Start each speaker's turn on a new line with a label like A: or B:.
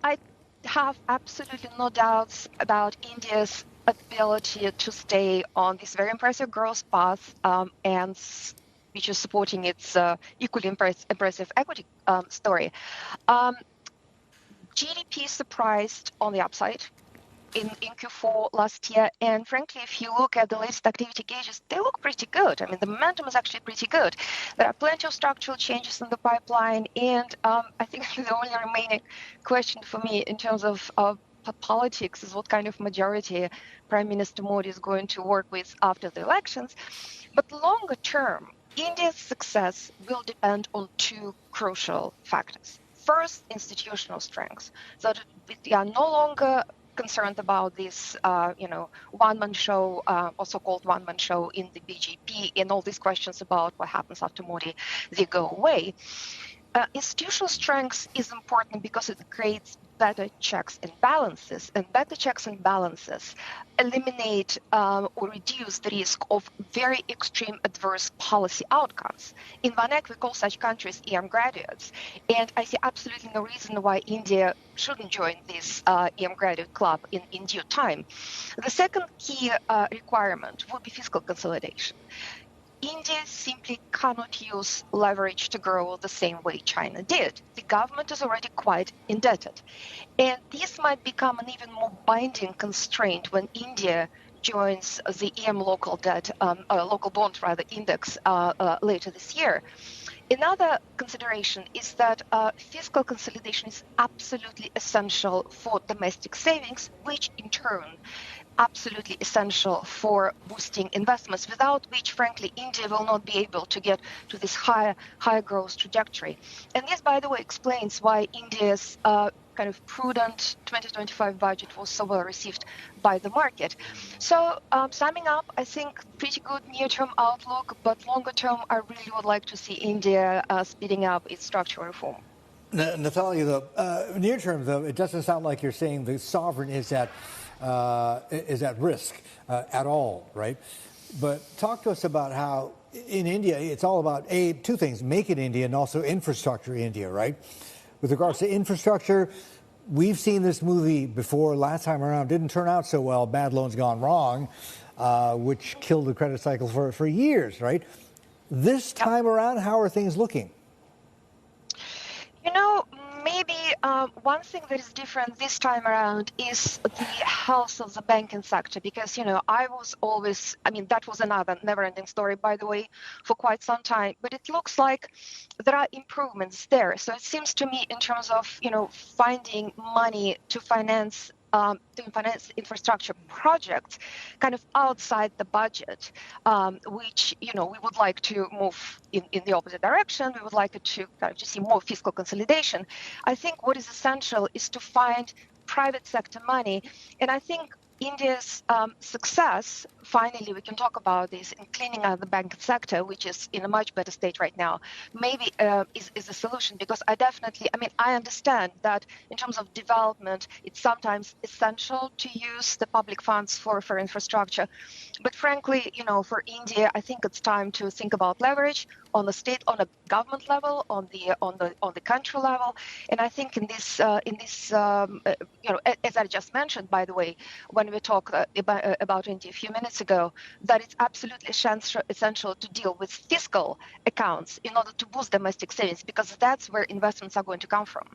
A: I have absolutely no doubts about India's ability to stay on this very impressive growth path, which is supporting its equally impressive equity story. Um, GDP surprised on the upside in Q4 last year. And frankly, if you look at the latest activity gauges, they look pretty good. I mean, the momentum is actually pretty good. There are plenty of structural changes in the pipeline. And I think the only remaining question for me in terms of politics is what kind of majority Prime Minister Modi is going to work with after the elections. But longer term, India's success will depend on two crucial factors. First, institutional strength. So that we are no longer concerned about this, one-man show or so-called one-man show in the BJP and all these questions about what happens after Modi, they go away. Institutional strength is important because it creates better checks and balances, and better checks and balances eliminate or reduce the risk of very extreme adverse policy outcomes. In VanEck, we call such countries EM graduates, and I see absolutely no reason why India shouldn't join this EM graduate club in due time. The second key requirement would be fiscal consolidation. India simply cannot use leverage to grow the same way China did. The government is already quite indebted. And this might become an even more binding constraint when India joins the EM local bond index later this year. Another consideration is that fiscal consolidation is absolutely essential for domestic savings, which in turn absolutely essential for boosting investments, without which, frankly, India will not be able to get to this higher growth trajectory. And this, by the way, explains why India's kind of prudent 2025 budget was so well received by the market. So summing up, I think pretty good near-term outlook, but longer term, I really would like to see India speeding up its structural reform.
B: Natalia, though, near term, though, it doesn't sound like you're saying the sovereign is at risk at all, right? But talk to us about how in India it's all about two things: make it India and also infrastructure India, right? With regards to infrastructure, we've seen this movie before. Last time around, didn't turn out so well. Bad loans gone wrong, which killed the credit cycle for years, right? This time around, how are things looking?
A: Maybe one thing that is different this time around is the health of the banking sector, because, that was another never-ending story, by the way, for quite some time. But it looks like there are improvements there. So it seems to me in terms of, finding money to finance infrastructure projects kind of outside the budget, which, we would like to move in the opposite direction. We would like it to kind of to see more fiscal consolidation. I think what is essential is to find private sector money. And I think India's success, finally, we can talk about this, in cleaning out the banking sector, which is in a much better state right now, maybe is a solution. Because I understand that in terms of development, it's sometimes essential to use the public funds for infrastructure. But frankly, for India, I think it's time to think about leverage on a government level, on the country level. And I think in this, as I just mentioned, by the way, when we talked about India a few minutes ago, that it's absolutely essential to deal with fiscal accounts in order to boost domestic savings, because that's where investments are going to come from.